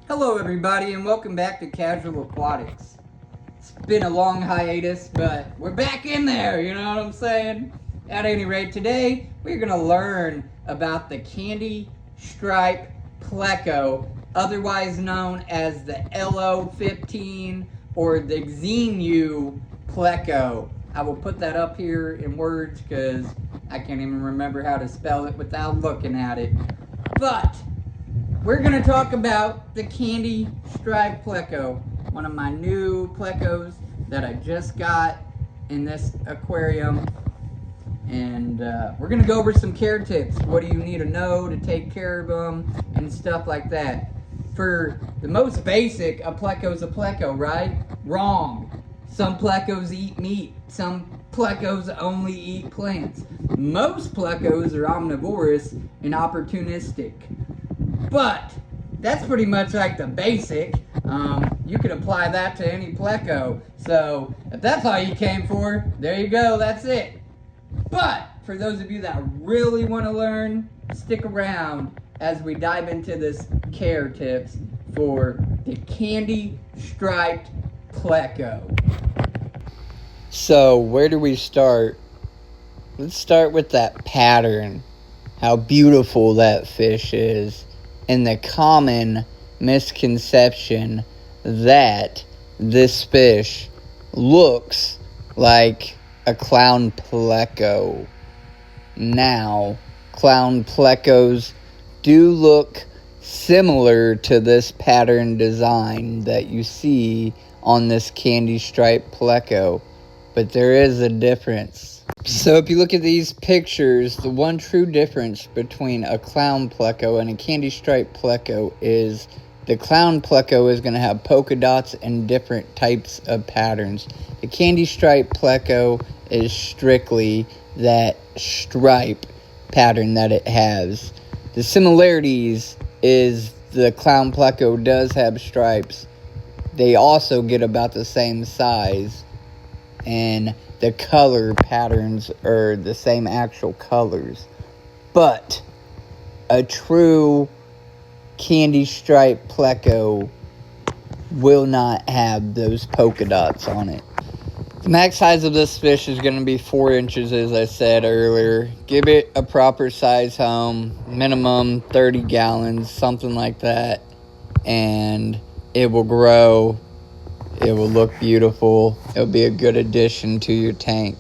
Hello everybody and welcome back to Casual Aquatics. It's been a long hiatus, but we're back in there, you know what I'm saying? At any rate, today we're going to learn about the candy stripe pleco, otherwise known as the LO15 or the Xenu pleco. I will put that up here in words because I can't even remember how to spell it without looking at it. But we're going to talk about the candy stripe pleco, one of my new plecos that I just got in this aquarium. And we're going to go over some care tips. What do you need to know to take care of them and stuff like that. For the most basic, a pleco's a pleco, right? Wrong. Some plecos eat meat. Some plecos only eat plants. Most plecos are omnivorous and opportunistic. But that's pretty much like the basic. You can apply that to any pleco. So if that's all you came for, there you go, that's it. But for those of you that really want to learn, stick around as we dive into this care tips for the candy striped pleco. So where do we start? Let's start with that pattern. How beautiful that fish is. And the common misconception that this fish looks like a clown pleco. Now, clown plecos do look similar to this pattern design that you see on this candy stripe pleco, but there is a difference. So if you look at these pictures, the one true difference between a clown pleco and a candy stripe pleco is the clown pleco is going to have polka dots and different types of patterns. The candy stripe pleco is strictly that stripe pattern that it has. The similarities is the clown pleco does have stripes. They also get about the same size, and the color patterns are the same actual colors. But a true candy stripe pleco will not have those polka dots on it. The max size of this fish is going to be 4 inches, as I said earlier. Give it a proper size home, minimum 30 gallons, something like that, and it will grow. It will look beautiful. It'll be a good addition to your tank.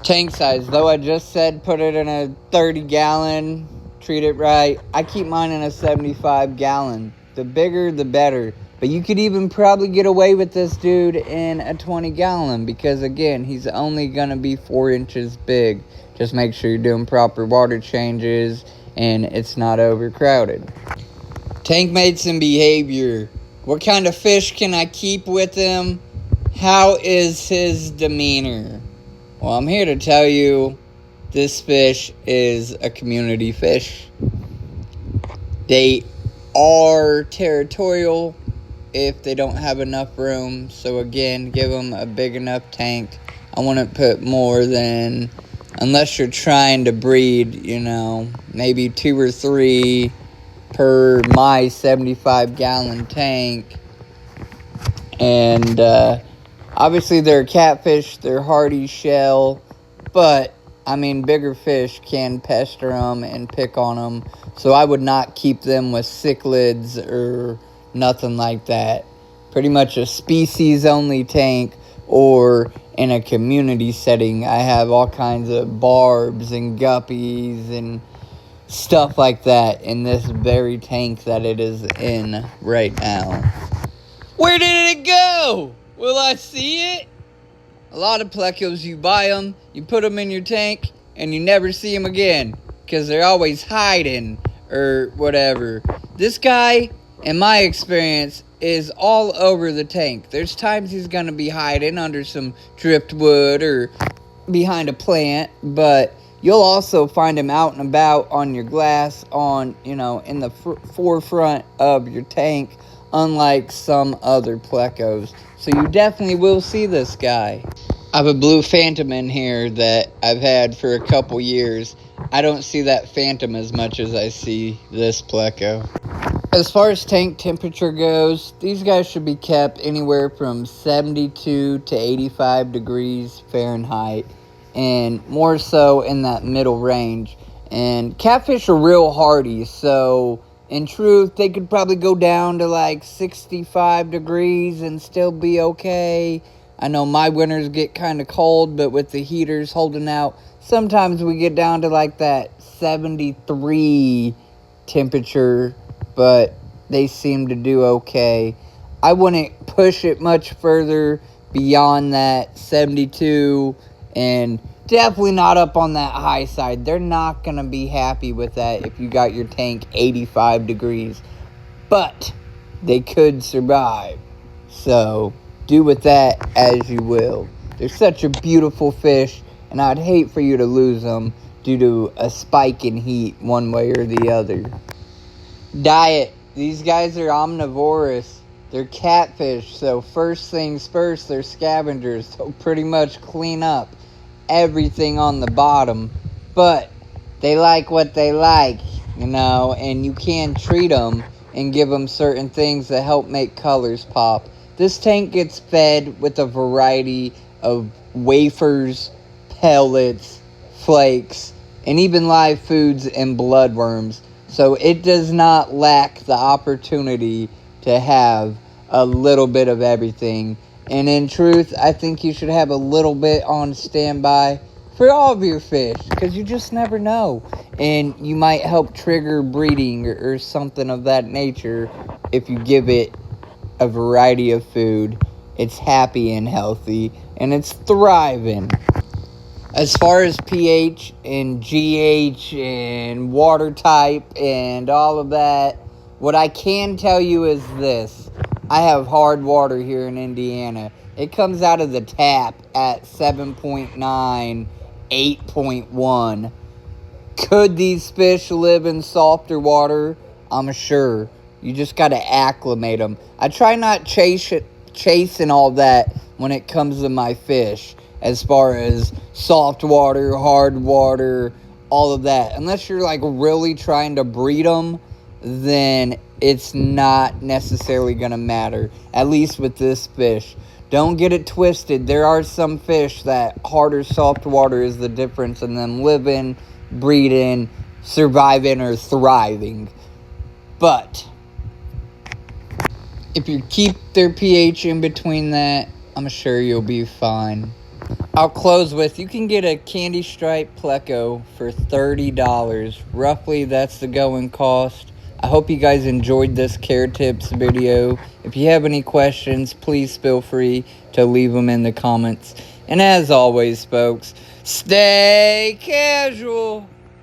Tank size, though I just said put it in a 30 gallon, treat it right. I keep mine in a 75 gallon. The bigger, the better. But you could even probably get away with this dude in a 20 gallon because, again, he's only going to be 4 inches big. Just make sure you're doing proper water changes and it's not overcrowded. Tank mates and behavior. What kind of fish can I keep with him? How is his demeanor? Well, I'm here to tell you this fish is a community fish. They are territorial if they don't have enough room. So again, give them a big enough tank. I wouldn't put more than, unless you're trying to breed, maybe 2 or 3 per my 75 gallon tank. And obviously they're catfish, they're hardy shell, but bigger fish can pester them and pick on them, so I would not keep them with cichlids or nothing like that. Pretty much a species only tank, or in a community setting. I have all kinds of barbs and guppies and stuff like that in this very tank that it is in right now. Where did it go? Will I see it? A lot of plecos, you buy them, you put them in your tank, and you never see them again because they're always hiding or whatever. This guy, in my experience, is all over the tank. There's times he's going to be hiding under some driftwood or behind a plant, but you'll also find him out and about on your glass, in the forefront of your tank, unlike some other plecos. So you definitely will see this guy. I have a blue phantom in here that I've had for a couple years. I don't see that phantom as much as I see this pleco. As far as tank temperature goes, these guys should be kept anywhere from 72 to 85 degrees Fahrenheit, and more so in that middle range. And catfish are real hardy, so in truth, they could probably go down to like 65 degrees and still be okay. I know my winters get kind of cold, but with the heaters holding out, sometimes we get down to like that 73 temperature, but they seem to do okay. I wouldn't push it much further beyond that 72, and definitely not up on that high side. They're not going to be happy with that if you got your tank 85 degrees. But they could survive. So do with that as you will. They're such a beautiful fish, and I'd hate for you to lose them due to a spike in heat one way or the other. Diet. These guys are omnivorous. They're catfish, so first things first, they're scavengers. They'll pretty much clean up everything on the bottom, but they like what they like, and you can treat them and give them certain things that help make colors pop. This tank gets fed with a variety of wafers, pellets, flakes, and even live foods and bloodworms, so it does not lack the opportunity to have a little bit of everything. And in truth, I think you should have a little bit on standby for all of your fish, because you just never know. And you might help trigger breeding or something of that nature if you give it a variety of food. It's happy and healthy, and it's thriving. As far as pH and GH and water type and all of that, what I can tell you is this. I have hard water here in Indiana. It comes out of the tap at 7.9, 8.1. Could these fish live in softer water? I'm sure. You just got to acclimate them. I try not chasing all that when it comes to my fish, as far as soft water, hard water, all of that. Unless you're like really trying to breed them, then it's not necessarily going to matter, at least with this fish. Don't get it twisted. There are some fish that hard or soft water is the difference in them living, breeding, surviving, or thriving. But if you keep their pH in between that, I'm sure you'll be fine. I'll close with, you can get a candy stripe pleco for $30. Roughly, that's the going cost. I hope you guys enjoyed this care tips video. If you have any questions, please feel free to leave them in the comments. And as always, folks, stay casual.